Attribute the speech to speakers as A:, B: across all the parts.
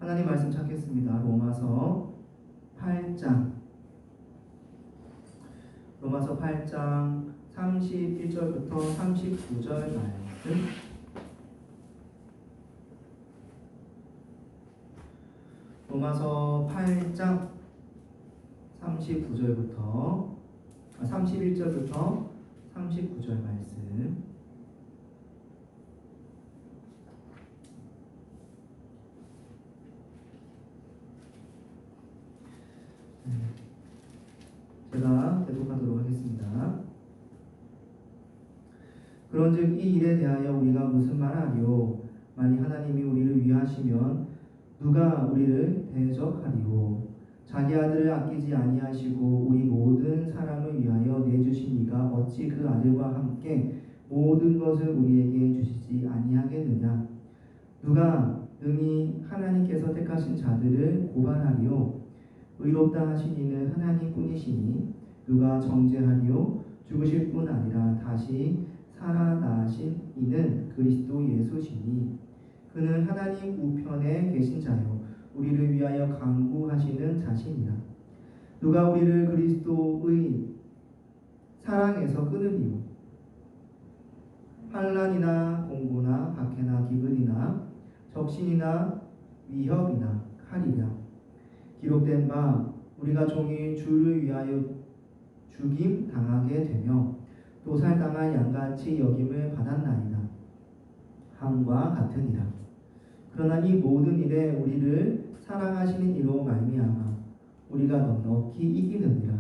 A: 하나님 말씀 찾겠습니다. 로마서 8장 31절부터 39절 말씀. 로마서 8장 31절부터 39절 말씀. 제가 대독하도록 하겠습니다. 그런즉 이 일에 대하여 우리가 무슨 말하리요? 만일 하나님이 우리를 위하시면 누가 우리를 대적하리요? 자기 아들을 아끼지 아니하시고 우리 모든 사람을 위하여 내주신 이가 어찌 그 아들과 함께 모든 것을 우리에게 주시지 아니하겠느냐? 누가 능히 하나님께서 택하신 자들을 고발하리요? 의롭다 하신 이는 하나님뿐이시니 누가 정죄하리요? 죽으실 뿐 아니라 다시 살아나신 이는 그리스도 예수시니 그는 하나님 우편에 계신 자요 우리를 위하여 간구하시는 자신이라. 누가 우리를 그리스도의 사랑에서 끊으리요? 환난이나 공고나 박해나 기근이나 적신이나 위협이나 칼이랴. 기록된 바 우리가 종일 주를 위하여 죽임 당하게 되며 도살당한 양같이 여김을 받았나이다. 함과 같으니라. 그러나 이 모든 일에 우리를 사랑하시는 이로 말미암아 우리가 넉넉히 이기느니라.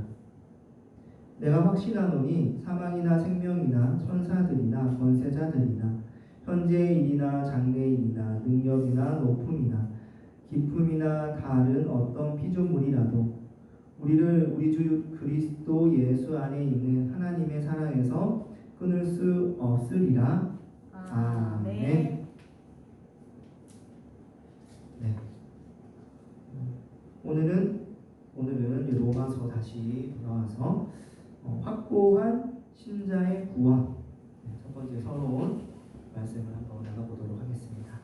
A: 내가 확신하노니 사망이나 생명이나 천사들이나 권세자들이나 현재의 일이나 장래의 일이나 능력이나 높음이나 기쁨이나 다른 어떤 피조물이라도 우리를 우리 주 그리스도 예수 안에 있는 하나님의 사랑에서 끊을 수 없으리라. 아멘. 네. 오늘은 로마서 다시 돌아와서 확고한 신자의 구원, 첫 번째 서러운 말씀을 한번 나눠보도록 하겠습니다.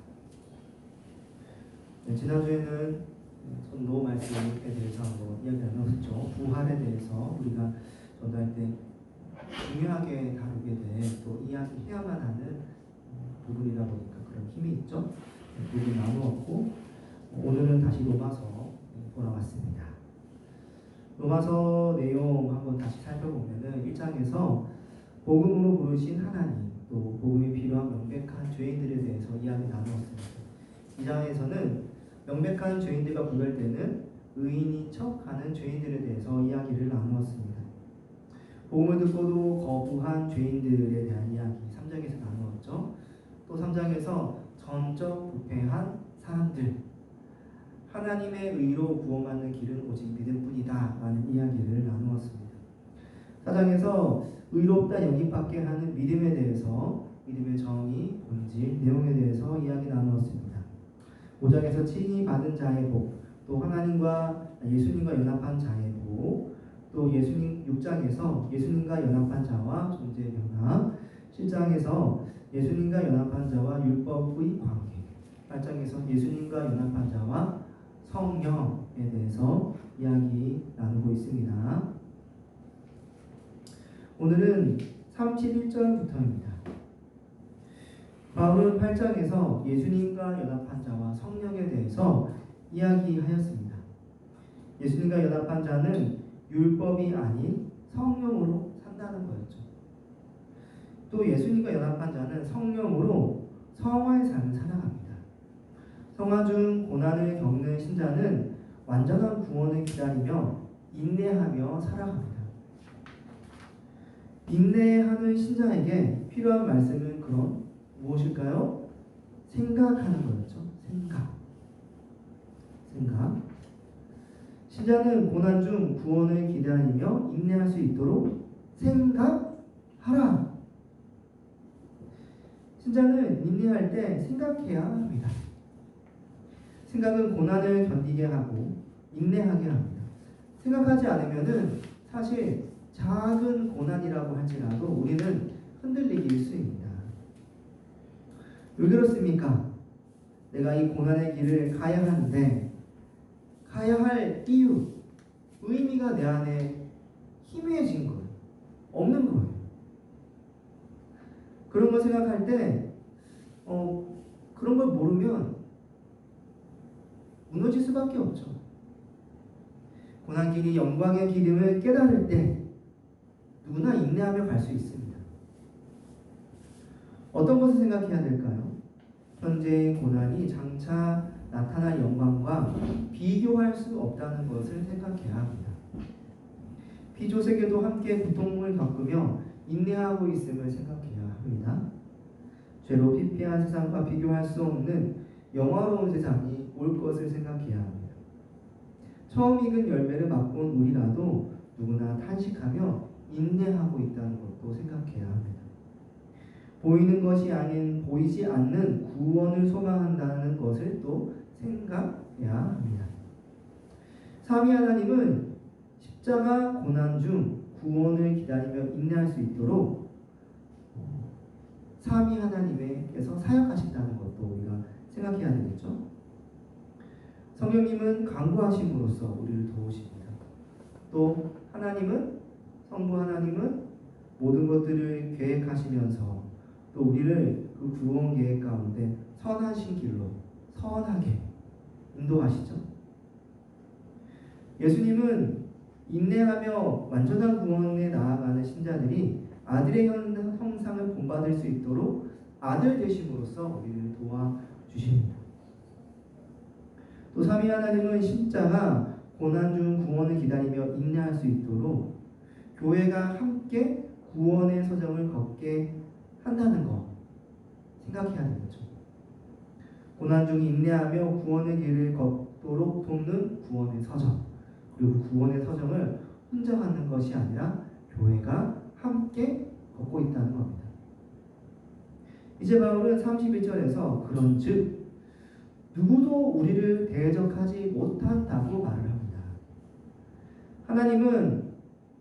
A: 지난주에는 전도 말씀에 대해서 한번 이야기 나눴었죠. 부활에 대해서 우리가 전도할 때 중요하게 다루게 돼 또 이야기해야만 하는 부분이다 보니까 그런 힘이 있죠. 부분 나누었고 오늘은 다시 로마서 돌아왔습니다. 로마서 내용 한번 다시 살펴보면은 1장에서 복음으로 부르신 하나님 또 복음이 필요한 명백한 죄인들에 대해서 이야기 나누었습니다. 2장에서는 명백한 죄인들과 구별되는 의인인 척하는 죄인들에 대해서 이야기를 나누었습니다. 복음을 듣고도 거부한 죄인들에 대한 이야기 3장에서 나누었죠. 또 3장에서 전적 부패한 사람들, 하나님의 의로 구원받는 길은 오직 믿음뿐이다 라는 이야기를 나누었습니다. 4장에서 의롭다 영입받게 하는 믿음에 대해서 믿음의 정의, 본질, 내용에 대해서 이야기 나누었습니다. 5장에서 친히 받은 자의 복, 또 하나님과 예수님과 연합한 자의 복, 또 6장에서 예수님과 연합한 자와 존재 변화, 7장에서 예수님과 연합한 자와 율법의 관계, 8장에서 예수님과 연합한 자와 성령에 대해서 이야기 나누고 있습니다. 오늘은 31절부터입니다. 바울은 8장에서 예수님과 연합한 자와 성령에 대해서 이야기하였습니다. 예수님과 연합한 자는 율법이 아닌 성령으로 산다는 거였죠. 또 예수님과 연합한 자는 성령으로 성화의 삶을 살아갑니다. 성화 중 고난을 겪는 신자는 완전한 구원을 기다리며 인내하며 살아갑니다. 인내하는 신자에게 필요한 말씀은 그럼 무엇일까요? 생각하는 거였죠. 생각. 신자는 고난 중 구원을 기다리며 인내할 수 있도록 생각하라. 신자는 인내할 때 생각해야 합니다. 생각은 고난을 견디게 하고 인내하게 합니다. 생각하지 않으면은 사실 작은 고난이라고 할지라도 우리는 흔들리기 일쑤입니다. 왜 그렇습니까? 내가 이 고난의 길을 가야 하는데 가야 할 이유, 의미가 내 안에 희미해진 거예요. 없는 거예요. 그런 걸 생각할 때 그런 걸 모르면 무너질 수밖에 없죠. 고난길이 영광의 길임을 깨달을 때 누구나 인내하며 갈 수 있습니다. 어떤 것을 생각해야 될까요? 현재의 고난이 장차 나타날 영광과 비교할 수 없다는 것을 생각해야 합니다. 피조세계도 함께 고통을 겪으며 인내하고 있음을 생각해야 합니다. 죄로 피폐한 세상과 비교할 수 없는 영화로운 세상이 올 것을 생각해야 합니다. 처음 익은 열매를 맛본 우리라도 누구나 탄식하며 인내하고 있다는 것도 생각해야 합니다. 보이는 것이 아닌 보이지 않는 구원을 소망한다는 것을 또 생각해야 합니다. 삼위 하나님은 십자가 고난 중 구원을 기다리며 인내할 수 있도록 삼위 하나님께서 사역하신다는 것도 우리가 생각해야 되겠죠. 성령님은 강구하심으로써 우리를 도우십니다. 또 하나님은 성부 하나님은 모든 것들을 계획하시면서 또 우리를 그 구원 계획 가운데 선하신 길로 선하게 인도하시죠. 예수님은 인내하며 완전한 구원에 나아가는 신자들이 아들의 형상을 본받을 수 있도록 아들 되심으로써 우리를 도와주십니다. 또 삼위 하나님은 십자가 고난 중 구원을 기다리며 인내할 수 있도록 교회가 함께 구원의 서정을 걷게 한다는 거 생각해야 되겠죠. 고난 중 인내하며 구원의 길을 걷도록 돕는 구원의 서정, 그리고 구원의 서정을 혼자 갖는 것이 아니라 교회가 함께 걷고 있다는 겁니다. 이제 바울은 31절에서 그런즉 누구도 우리를 대적하지 못한다고 말을 합니다. 하나님은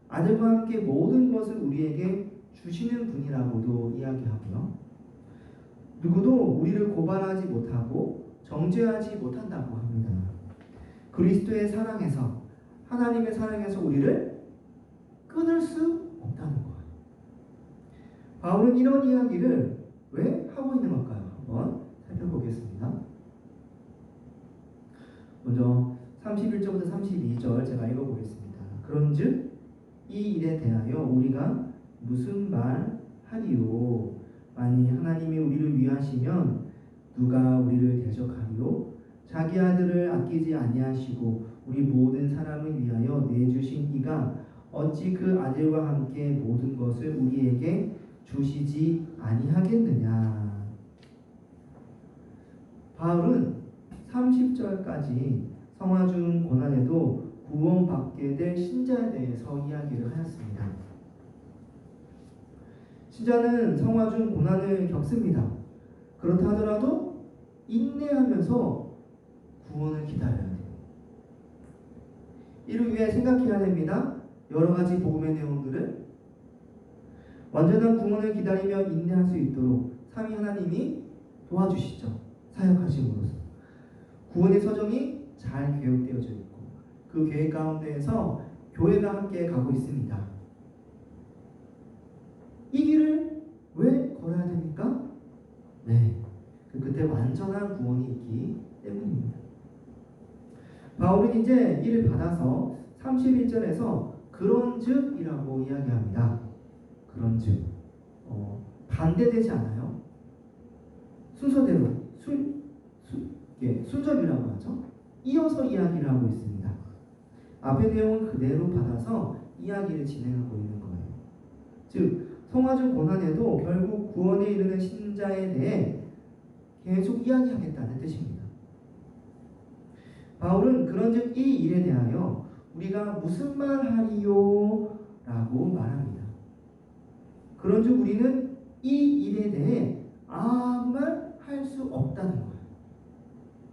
A: 아들과 함께 모든 것을 우리에게 주시는 분이라고도 이야기하고요. 누구도 우리를 고발하지 못하고 정죄하지 못한다고 합니다. 그리스도의 사랑에서, 하나님의 사랑에서 우리를 끊을 수 없다는 거예요. 바울은 이런 이야기를 왜 하고 있는 걸까요? 한번 살펴보겠습니다. 먼저 31절부터 32절 제가 읽어보겠습니다. 그런즉 이 일에 대하여 우리가 무슨 말 하리요? 만일 하나님이 우리를 위하시면 누가 우리를 대적하리요? 자기 아들을 아끼지 아니하시고 우리 모든 사람을 위하여 내주신 이가 어찌 그 아들과 함께 모든 것을 우리에게 주시지 아니하겠느냐? 바울은 30절까지 성화 중 고난에도 구원받게 될 신자에 대해서 이야기를 하였습니다. 신자는 성화 중 고난을 겪습니다. 그렇다 하더라도 인내하면서 구원을 기다려야 돼요. 이를 위해 생각해야 됩니다. 여러 가지 복음의 내용들을 완전한 구원을 기다리며 인내할 수 있도록 삼위 하나님이 도와주시죠. 사역하심으로써 구원의 서정이 잘 계획되어져 있고 그 계획 가운데에서 교회가 함께 가고 있습니다. 이 길을 왜 걸어야 됩니까? 네, 그 끝에 완전한 구원이 있기 때문입니다. 바울은 이제 이를 받아서 31절에서 그런즉이라고 이야기합니다. 그런즉 반대되지 않아요. 순서대로 순절이라고 하죠. 이어서 이야기를 하고 있습니다. 앞의 내용을 그대로 받아서 이야기를 진행하고 있는 거예요. 즉 성화 중 고난에도 결국 구원에 이르는 신자에 대해 계속 이야기하겠다는 뜻입니다. 바울은 그런즉 이 일에 대하여 우리가 무슨 말 하리요? 라고 말합니다. 그런즉 우리는 이 일에 대해 아무 말 할 수 없다는 거예요.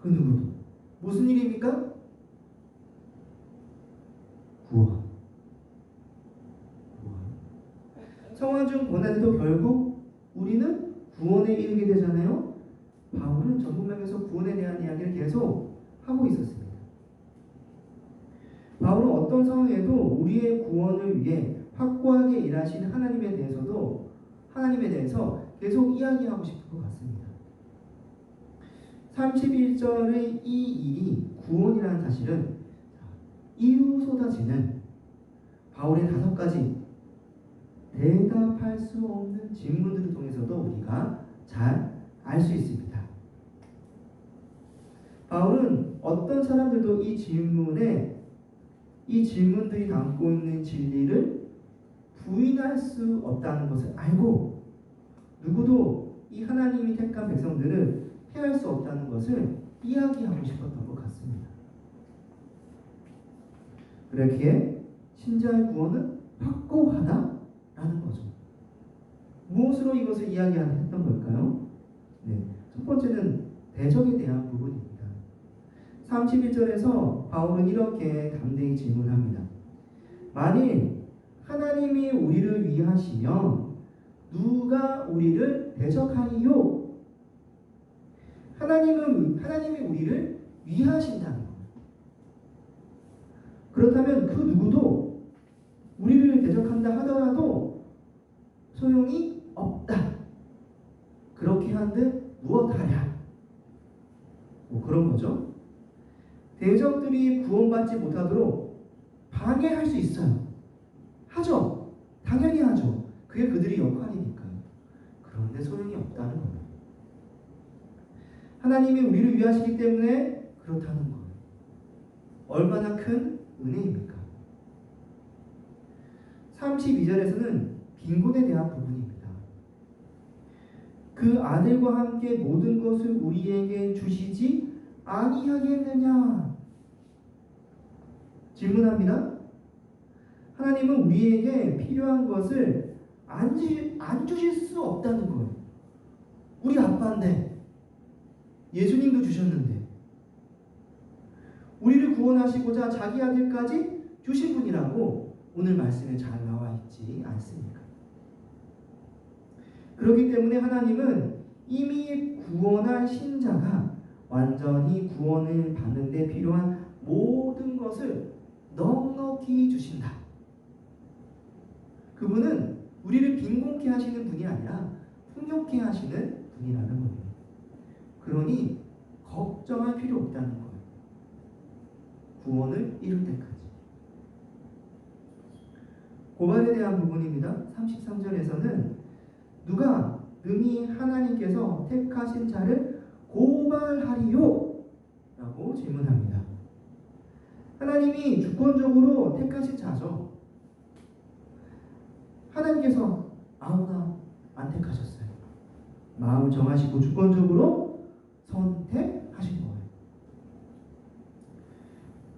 A: 그 누구도. 무슨 일입니까? 구원. 성화 중 고난에도 결국 우리는 구원에 이르게 되잖아요. 바울은 전 문맥에서 구원에 대한 이야기를 계속 하고 있었습니다. 바울은 어떤 상황에도 우리의 구원을 위해 확고하게 일하시는 하나님에 대해서 계속 이야기하고 싶은 것 같습니다. 31절의 이 일이 구원이라는 사실은 이유 쏟아지는 바울의 5가지 대답할 수 없는 질문들을 통해서도 우리가 잘 알 수 있습니다. 바울은 어떤 사람들도 이 질문들이 담고 있는 진리를 부인할 수 없다는 것을 알고 누구도 이 하나님이 택한 백성들을 해할 수 없다는 것을 이야기하고 싶었던 것 같습니다. 그렇기에 신자의 구원은 확고하다라는 거죠. 무엇으로 이것을 이야기했던 걸까요? 첫 번째는 대적에 대한 부분입니다. 31절에서 바울은 이렇게 담대히 질문합니다. 만일 하나님이 우리를 위하시면 누가 우리를 대적하리요? 하나님이 우리를 위하신다는 거예요. 그렇다면 그 누구도 우리를 대적한다 하더라도 소용이 없다. 그렇게 한들 무엇하랴? 그런 거죠. 대적들이 구원받지 못하도록 방해할 수 있어요. 하죠. 당연히 하죠. 그게 그들의 역할이니까요. 그런데 소용이 없다는 거예요. 하나님이 우리를 위하시기 때문에 그렇다는 거예요. 얼마나 큰 은혜입니까? 32절에서는 빈곤에 대한 부분입니다. 그 아들과 함께 모든 것을 우리에게 주시지 아니하겠느냐? 질문합니다. 하나님은 우리에게 필요한 것을 안 주실 수 없다는 거예요. 우리 아빠인데, 예수님도 주셨는데, 우리를 구원하시고자 자기 아들까지 주신 분이라고 오늘 말씀에 잘 나와 있지 않습니까? 그렇기 때문에 하나님은 이미 구원한 신자가 완전히 구원을 받는 데 필요한 모든 것을 넉넉히 주신다. 그분은 우리를 빈곤케 하시는 분이 아니라 풍요케 하시는 분이라는 겁니다. 그러니 걱정할 필요 없다는 거예요. 구원을 이룰 때까지. 고발에 대한 부분입니다. 33절에서는 누가 능히 하나님께서 택하신 자를 고발하리요? 라고 질문합니다. 하나님이 주권적으로 택하신 자죠. 하나님께서 아무나 안 택하셨어요. 마음을 정하시고 주권적으로 선택하신 거예요.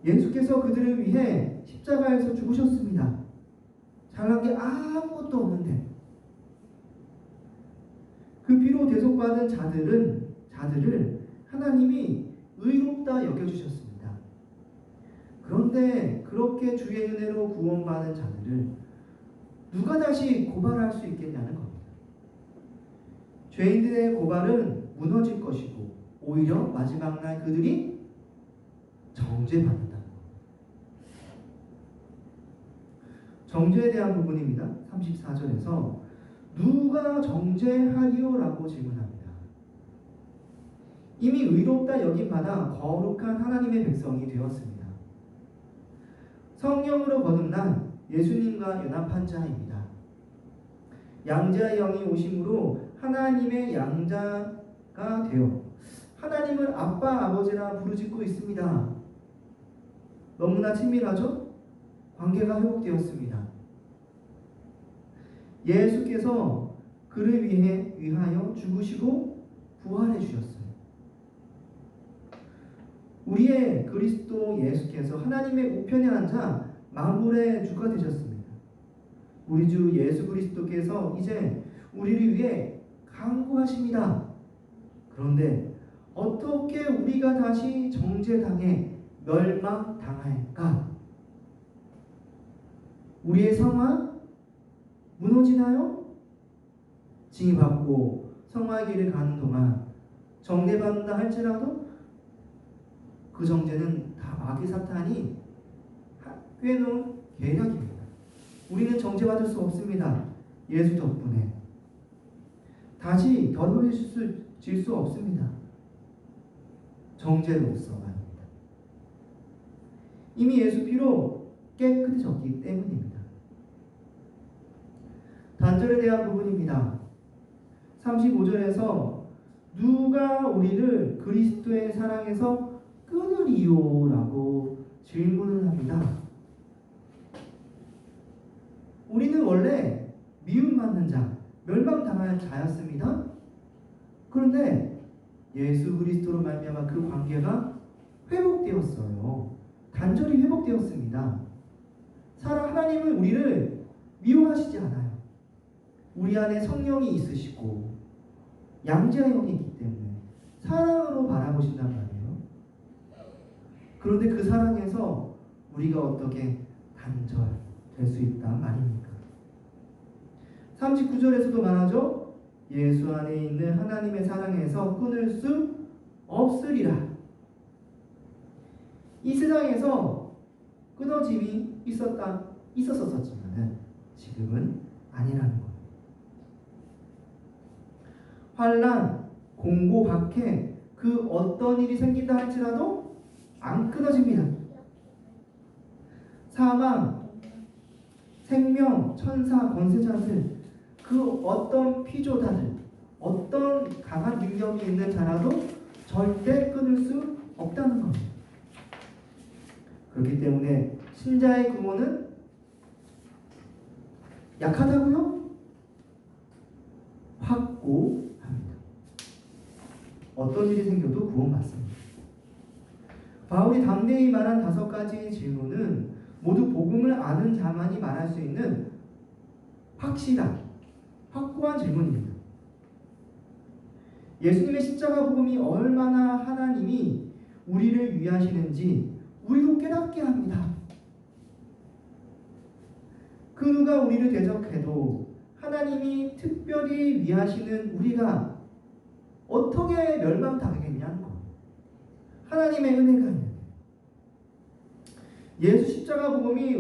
A: 예수께서 그들을 위해 십자가에서 죽으셨습니다. 잘난 게 아무것도 없는데 그 피로 대속받은 자들을 하나님이 의롭다 여겨주셨습니다. 그런데 그렇게 주의 은혜로 구원받은 자들을 누가 다시 고발할 수 있겠냐는 겁니다. 죄인들의 고발은 무너질 것이고 오히려 마지막 날 그들이 정죄받는다는 겁니다. 정죄에 대한 부분입니다. 34절에서 누가 정죄하리요? 라고 질문합니다. 이미 의롭다 여김받아 거룩한 하나님의 백성이 되었습니다. 성령으로 거듭난 예수님과 연합한 자입니다. 양자의 영이 오심으로 하나님의 양자가 되어 하나님을 아빠 아버지라 부르짖고 있습니다. 너무나 친밀하죠? 관계가 회복되었습니다. 예수께서 그를 위하여 죽으시고 부활해 주셨어요. 우리의 그리스도 예수께서 하나님의 우편에 앉아 만물의 주가 되셨습니다. 우리 주 예수 그리스도께서 이제 우리를 위해 간구하십니다. 그런데 어떻게 우리가 다시 정죄당해 멸망당할까? 우리의 성화 무너지나요? 징의받고 성화의 길을 가는 동안 정죄받는다 할지라도 그 정죄는 다 마귀 사탄이 꿰놓은 계략입니다. 우리는 정죄받을 수 없습니다. 예수 덕분에 다시 더러워질 수 없습니다. 정죄로서 말입니다. 이미 예수 피로 깨끗해졌기 때문입니다. 단절에 대한 부분입니다. 35절에서 누가 우리를 그리스도의 사랑에서 끊으리요? 라고 질문을 합니다. 우리는 원래 미움받는 자, 멸망당할 자였습니다. 그런데 예수 그리스도로 말미암아 그 관계가 회복되었어요. 단절이 회복되었습니다. 하나님은 우리를 미워하시지 않아요. 우리 안에 성령이 있으시고 양자의 영이 있기 때문에 사랑으로 바라보신단 말이에요. 그런데 그 사랑에서 우리가 어떻게 단절될 수 있단 말입니까? 39절에서도 말하죠. 예수 안에 있는 하나님의 사랑에서 끊을 수 없으리라. 이 세상에서 끊어짐이 있었었지만 지금은 아니라는 겁니다. 환난, 공고, 박해 그 어떤 일이 생긴다 할지라도 안 끊어집니다. 사망, 생명, 천사, 권세자들 그 어떤 피조자들 어떤 강한 능력이 있는 자라도 절대 끊을 수 없다는 겁니다. 그렇기 때문에 신자의 구원은 약하다고요? 확고합니다. 어떤 일이 생겨도 구원받습니다. 바울이 담대히 말한 5가지의 질문은 모두 복음을 아는 자만이 말할 수 있는 확실한, 확고한 질문입니다. 예수님의 십자가 복음이 얼마나 하나님이 우리를 위하시는지 우리도 깨닫게 합니다. 그 누가 우리를 대적해도 하나님이 특별히 위하시는 우리가 어떻게 멸망당하겠냐는 것. 하나님의 은혜가 있는데 예수 십자가 복음이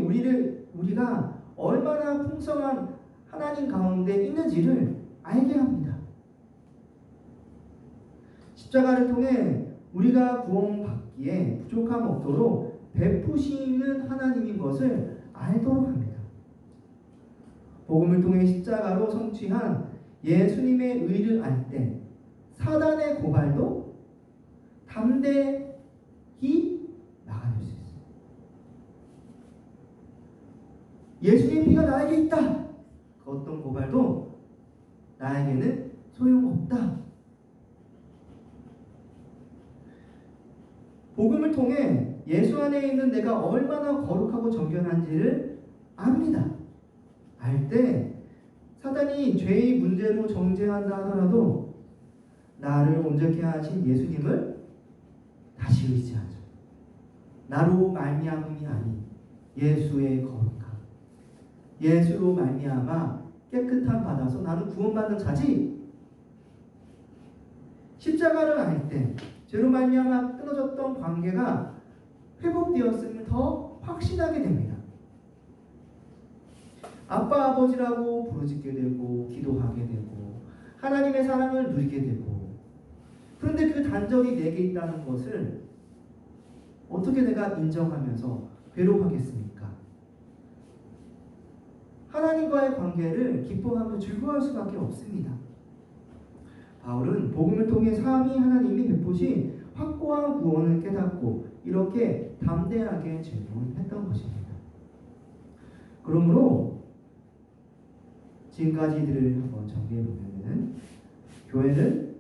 A: 우리가 얼마나 풍성한 하나님 가운데 있는지를 알게 합니다. 십자가를 통해 우리가 구원받기에 부족함 없도록 베푸시는 하나님인 것을 알도록 합니다. 복음을 통해 십자가로 성취한 예수님의 의를 알 때 사단의 고발도 담대히 나가줄 수 있습니다. 예수님 피가 나에게 있다. 그 어떤 고발도 나에게는 소용없다. 복음을 통해 예수 안에 있는 내가 얼마나 거룩하고 정결한지를 압니다. 알 때 사단이 죄의 문제로 정죄한다 하더라도 나를 온전케 하신 예수님을 다시 의지하죠. 나로 말미암음이 아닌 예수의 거룩함, 예수로 말미암아 깨끗함 받아서 나는 구원받는 자지. 십자가를 알 때 죄로 말미암아 끊어졌던 관계가 회복되었음을 더 확신하게 됩니다. 아빠 아버지라고 부르짖게 되고 기도하게 되고 하나님의 사랑을 누리게 되고, 그런데 그 단절이 내게 있다는 것을 어떻게 내가 인정하면서 괴로워하겠습니까? 하나님과의 관계를 기뻐하며 즐거워할 수밖에 없습니다. 바울은 복음을 통해 삼위 하나님이 베푸신 확고한 구원을 깨닫고 이렇게 담대하게 질문했던 것입니다. 그러므로 지금까지들을 한번 정리해보면 교회는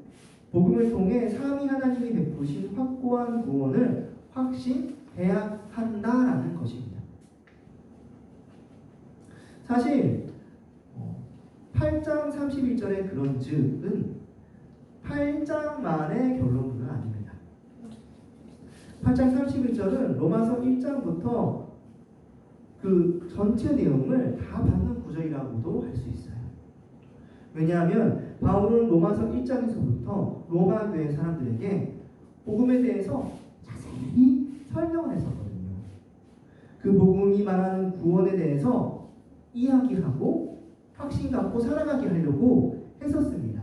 A: 복음을 통해 삼위 하나님이 베푸신 확고한 구원을 확신해야 한다라는 것입니다. 사실 8장 31절의 그런 즉은 8장만의 결론문은 아닙니다. 8장 31절은 로마서 1장부터 그 전체 내용을 다 받는 구절이라고도 할 수 있어요. 왜냐하면 바울은 로마서 1장에서부터 로마 교회 사람들에게 복음에 대해서 자세히 설명을 했었거든요. 그 복음이 말하는 구원에 대해서 이야기하고 확신 갖고 살아가게 하려고 했었습니다.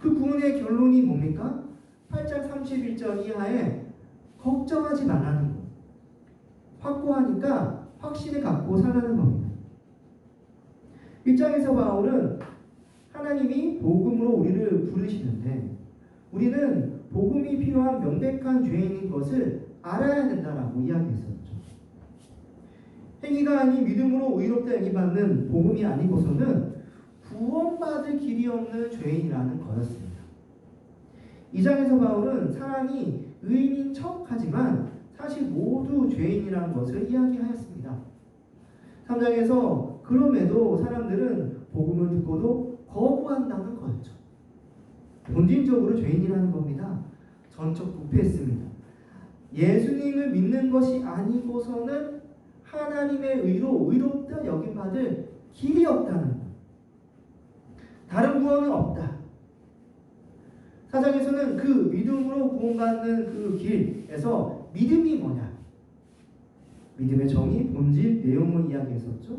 A: 그 구원의 결론이 뭡니까? 8장 31절 이하에 걱정하지 말라는 것. 확고하니까 확신을 갖고 살라는 겁니다. 1장에서 바울은 하나님이 복음으로 우리를 부르시는데 우리는 복음이 필요한 명백한 죄인인 것을 알아야 된다라고 이야기했었죠. 행위가 아닌 믿음으로 의롭다 여김받는 복음이 아니고서는 구원받을 길이 없는 죄인이라는 거였습니다. 2장에서 바울은 사람이 의인인 척하지만 사실 모두 죄인이라는 것을 이야기하였습니다. 3장에서 그럼에도 사람들은 복음을 듣고도 거부한다는 거였죠. 본질적으로 죄인이라는 겁니다. 전적 부패했습니다. 예수님을 믿는 것이 아니고서는 하나님의 의로 의롭다 여김받을 길이 없다는 것. 다른 구원은 없다. 4장에서는 그 믿음으로 구원받는 그 길에서 믿음이 뭐냐? 믿음의 정의, 본질, 내용을 이야기했었죠.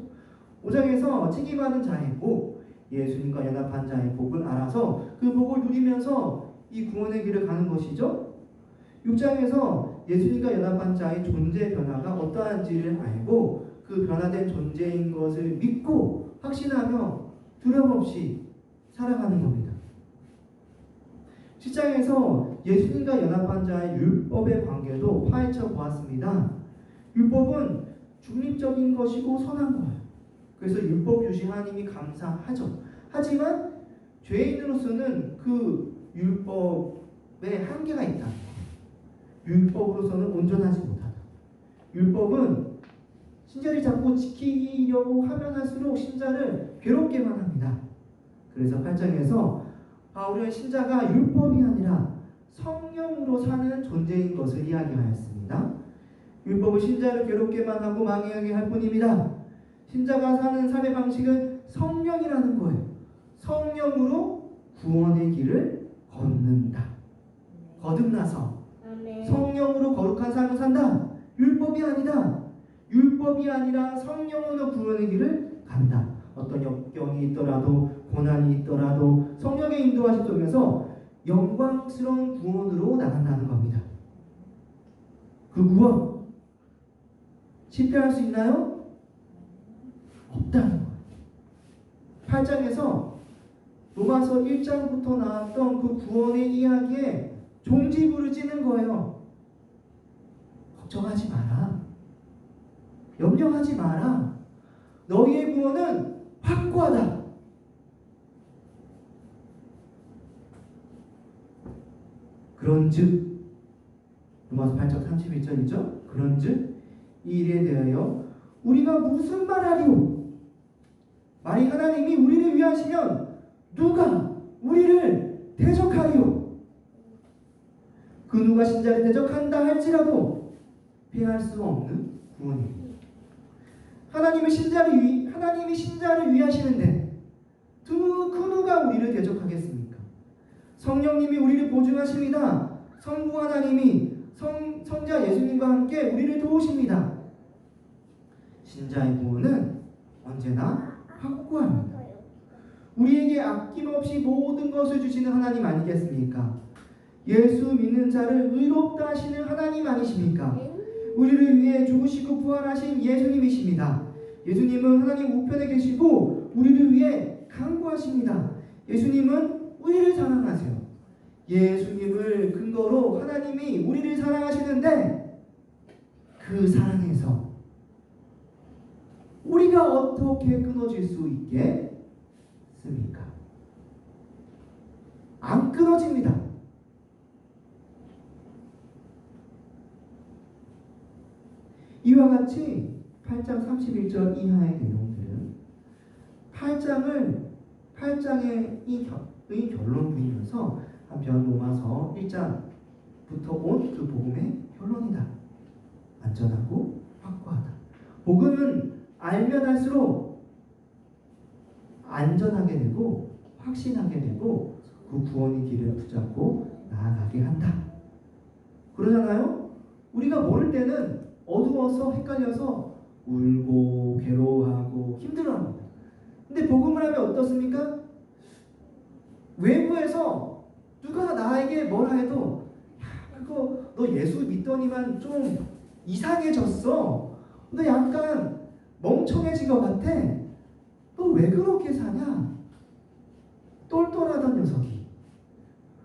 A: 5장에서 칭의받은 자의 복, 예수님과 연합한 자의 복을 알아서 그 복을 누리면서 이 구원의 길을 가는 것이죠. 6장에서 예수님과 연합한 자의 존재 변화가 어떠한지를 알고 그 변화된 존재인 것을 믿고 확신하며 두려움 없이 살아가는 겁니다. 7장에서 예수님과 연합한 자의 율법의 관계도 파헤쳐 보았습니다. 율법은 중립적인 것이고 선한 거예요. 그래서 율법 주신 하나님이 감사하죠. 하지만 죄인으로서는 그 율법에 한계가 있다. 율법으로서는 온전하지 못하다. 율법은 신자를 자꾸 지키려고 하면 할수록 신자를 괴롭게만 합니다. 그래서 8장에서 바울은 신자가 율법이 아니라 성령으로 사는 존재인 것을 이야기하였습니다. 율법은 신자를 괴롭게만 하고 망해하게 할 뿐입니다. 신자가 사는 삶의 방식은 성령이라는 거예요. 성령으로 구원의 길을 걷는다. 거듭나서 성령으로 거룩한 삶을 산다. 율법이 아니다. 율법이 아니라 성령으로 구원의 길을 간다. 어떤 역경이 있더라도 고난이 있더라도 성령의 인도하심 속에서 영광스러운 구원으로 나간다는 겁니다. 그 구원 실패할 수 있나요? 없다는 거예요. 8장에서 로마서 1장부터 나왔던 그 구원의 이야기에 종지부를 찌는 거예요. 걱정하지 마라. 염려하지 마라. 너희의 구원은 확고하다. 그런즉 로마서 8장 31절이죠. 그런즉 이 일에 대하여 우리가 무슨 말하리요? 만일 하나님이 우리를 위하시면 누가 우리를 대적하리요? 그 누가 신자를 대적한다 할지라도 피할 수 없는 구원입니다. 하나님이 신자를 위하시는데 그 누가 우리를 대적하겠습니까? 성령님이 우리를 보증하십니다. 성부 하나님이 성자 예수님과 함께 우리를 도우십니다. 신자의 구원은 언제나 확고합니다. 우리에게 아낌없이 모든 것을 주시는 하나님 아니겠습니까? 예수 믿는 자를 의롭다 하시는 하나님 아니십니까? 우리를 위해 죽으시고 부활하신 예수님이십니다. 예수님은 하나님 우편에 계시고 우리를 위해 간구하십니다. 예수님은 우리를 사랑하세요. 예수님을 근거로 하나님이 우리를 사랑하시는데 그 사랑에서 우리가 어떻게 끊어질 수 있겠습니까? 안 끊어집니다. 이와 같이 8장 31절 이하의 내용들은 8장의 이 결론부이면서 한편 로마서 1장부터 온 그 복음의 결론이다. 안전하고 확고하다. 복음은 알면 할수록 안전하게 되고 확신하게 되고 그 구원의 길을 붙잡고 나아가게 한다. 그러잖아요? 우리가 모를 때는 어두워서 헷갈려서 울고 괴로워하고 힘들어합니다. 근데 복음을 하면 어떻습니까? 외부에서 누가 나에게 뭐라 해도 야, 그거 너 예수 믿더니만 좀 이상해졌어. 너 약간 멍청해진 것 같아. 너 왜 그렇게 사냐? 똘똘하던 녀석이.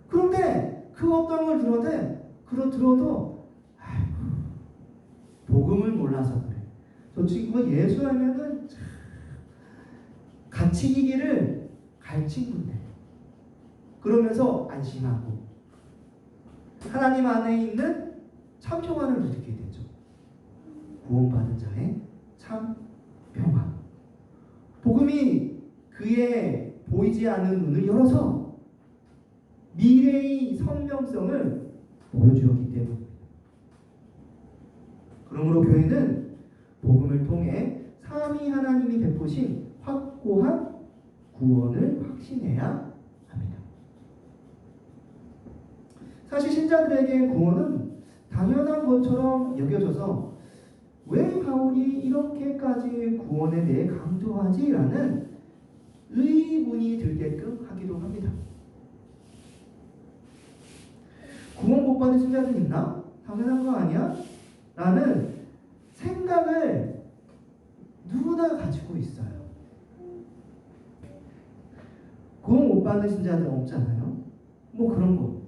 A: 그런데 그 어떤 걸 들어도 아이고, 복음을 몰라서 그래. 저 친구가 예수 하면은 갇히기를 갈 친구인데. 그러면서 안심하고 하나님 안에 있는 참 평안을 누리게 되죠. 구원받은 자의 참 평안. 복음이 그의 보이지 않는 눈을 열어서 미래의 선명성을 보여주었기 때문입니다. 그러므로 교회는 복음을 통해 삼위 하나님이 베푸신 확고한 구원을 확신해야 합니다. 사실 신자들에게 구원은 당연한 것처럼 여겨져서 왜 바울이 이렇게까지 구원에 대해 강조하지라는 의문이 들게끔 하기도 합니다. 구원 못 받은 신자들 있나? 당연한 거 아니야? 라는 생각을 누구나 가지고 있어요. 구원 못 받은 신자들 없잖아요. 뭐 그런 거.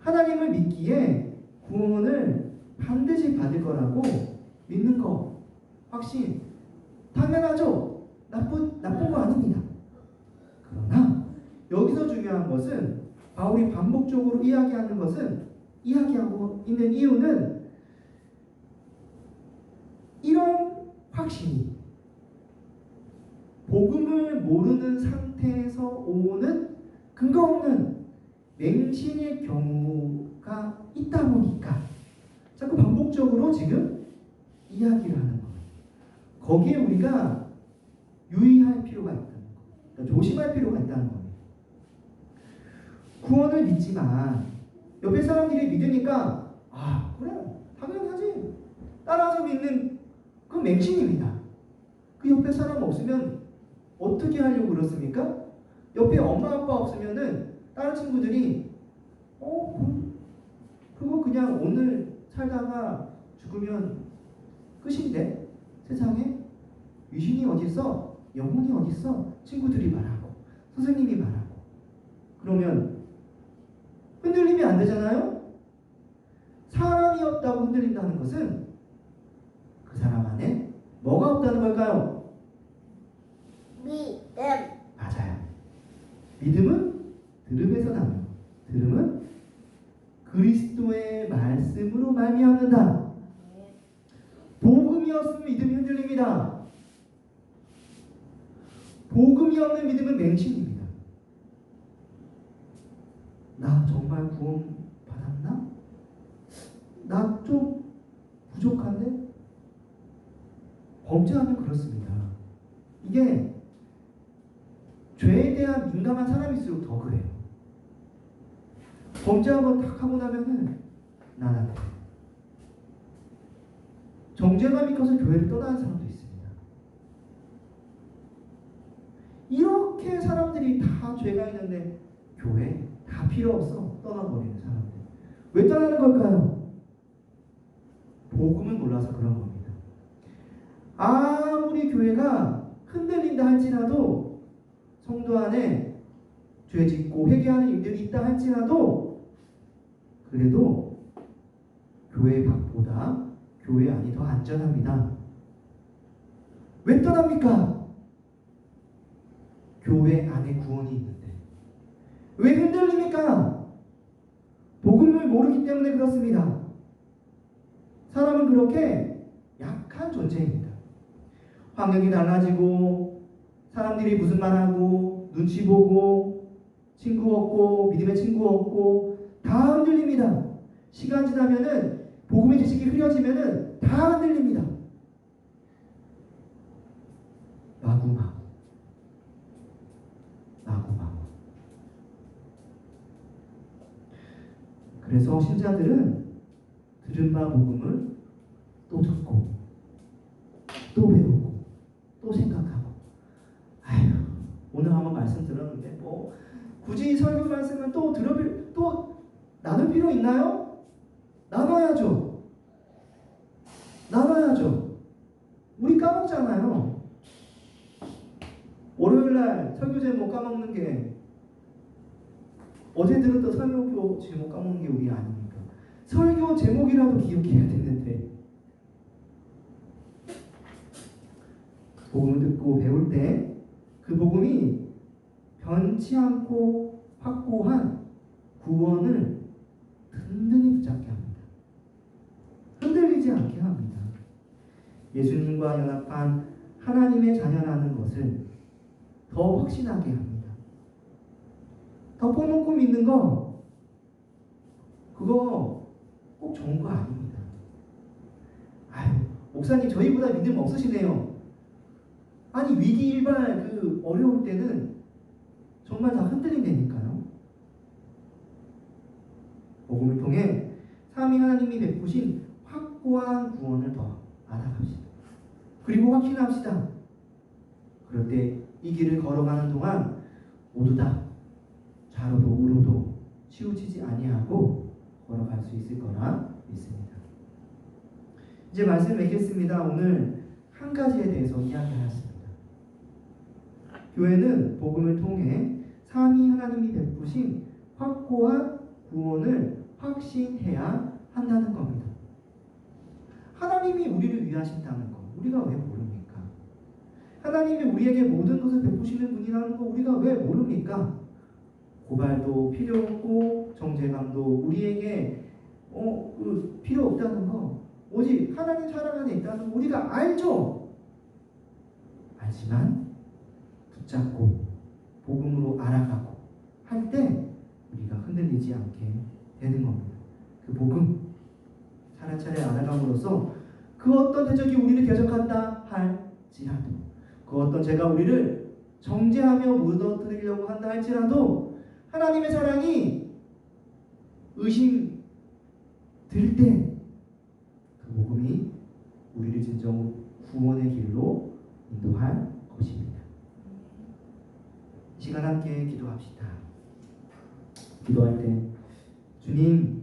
A: 하나님을 믿기에 구원을 반드시 받을 거라고 믿는 거 확신 당연하죠. 나쁜 거 아닙니다. 그러나 여기서 중요한 것은 바울이 반복적으로 이야기하고 있는 이유는 이런 확신이 복음을 모르는 상태에서 오는 근거 없는 맹신의 경우가 있다 보니까 자꾸 반복적으로 지금 이야기를 하는 거예요. 거기에 우리가 유의할 필요가 있다는 거예요. 그러니까 조심할 필요가 있다는 겁니다. 구원을 믿지만 옆에 사람들이 믿으니까 아 그래 당연하지 따라서 믿는 그 맹신입니다. 그 옆에 사람 없으면 어떻게 하려고 그렇습니까? 옆에 엄마 아빠 없으면은 다른 친구들이 그거 그냥 오늘 살다가 죽으면 끝인데 세상에 유신이 어딨어? 영혼이 어딨어? 친구들이 말하고 선생님이 말하고 그러면 흔들림이 안 되잖아요? 사람이 없다고 흔들린다는 것은 그 사람 안에 뭐가 없다는 걸까요?
B: 믿음.
A: 맞아요. 믿음은 들음에서 나요. 들음은 그리스도의 말씀으로 말미암는다. 복음이 없으면 믿음이 흔들립니다. 복음이 없는 믿음은 맹신입니다. 나 정말 구원 받았나? 나 좀 부족한데? 범죄하면 그렇습니다. 이게 죄에 대한 민감한 사람일수록 더 그래요. 범죄하고 탁 하고 나면은 나는 정죄감이 커서 교회를 떠나는 사람도 있습니다. 이렇게 사람들이 다 죄가 있는데 교회 다 필요 없어 떠나버리는 사람들. 왜 떠나는 걸까요? 복음을 몰라서 그런 겁니다. 아무리 교회가 흔들린다 할지라도 성도 안에 죄 짓고 회개하는 일들이 있다 할지라도 그래도 교회 밖보다 교회 안이 더 안전합니다. 왜 떠납니까? 교회 안에 구원이 있는데. 왜 흔들립니까? 복음을 모르기 때문에 그렇습니다. 사람은 그렇게 약한 존재입니다. 환경이 달라지고 사람들이 무슨 말하고 눈치 보고 친구 없고 믿음의 친구 없고 다 흔들립니다. 시간 지나면은 복음의 지식이 흐려지면은 다 흔들립니다. 마구마구 그래서 신자들은 들은 바 복음을 또 듣고 또 배우고 또 생각하고, 아휴, 오늘 한번 말씀 들었는데 뭐 굳이 설교 말씀을 또 나눌 필요 있나요? 나눠야죠. 우리 까먹잖아요. 월요일날 설교 제목 까먹는 게, 어제 들었던 설교 제목 까먹는 게 우리 아닙니까? 설교 제목이라도 기억해야 되는데, 복음을 듣고 배울 때 그 복음이 변치 않고 확고한 구원을 든든히 붙잡게 합니다. 흔들리지 않게 합니다. 예수님과 연합한 하나님의 자녀라는 것을 더 확신하게 합니다. 덮어놓고 믿는 거, 그거 꼭 좋은 거 아닙니다. 아유, 목사님 저희보다 믿음 없으시네요. 아니, 위기일발 그 어려울 때는 정말 다 흔들린다니까요. 복음을 통해 삼위 하나님이 베푸신 확고한 구원을 더 알아갑시다. 그리고 확신합시다. 그럴 때 이 길을 걸어가는 동안 모두 다 좌로도 우로도 치우치지 아니하고 걸어갈 수 있을 거라 믿습니다. 이제 말씀을 맺겠습니다. 오늘 한 가지에 대해서 이야기하였습니다. 교회는 복음을 통해 삼위 하나님이 베푸신 확고한 구원을 확신해야 한다는 겁니다. 하나님이 우리를 위하신다는 거 우리가 왜 모릅니까? 하나님이 우리에게 모든 것을 베푸시는 분이라는 거 우리가 왜 모릅니까? 고발도 필요 없고 정죄감도 우리에게 필요 없다는 거, 오직 하나님 사랑 안에 있다는 거 우리가 알죠. 알지만 붙잡고 복음으로 알아가고 할 때 우리가 흔들리지 않게 되는 겁니다. 그 복음 차례차례 알아감으로써 그 어떤 대적이 우리를 대적한다 할지라도, 그 어떤 죄가 우리를 정죄하며 무너뜨리려고 한다 할지라도, 하나님의 사랑이 의심 들 때 그 복음이 우리를 진정 구원의 길로 인도할 것입니다. 이 시간 함께 기도합시다. 기도할 때 주님이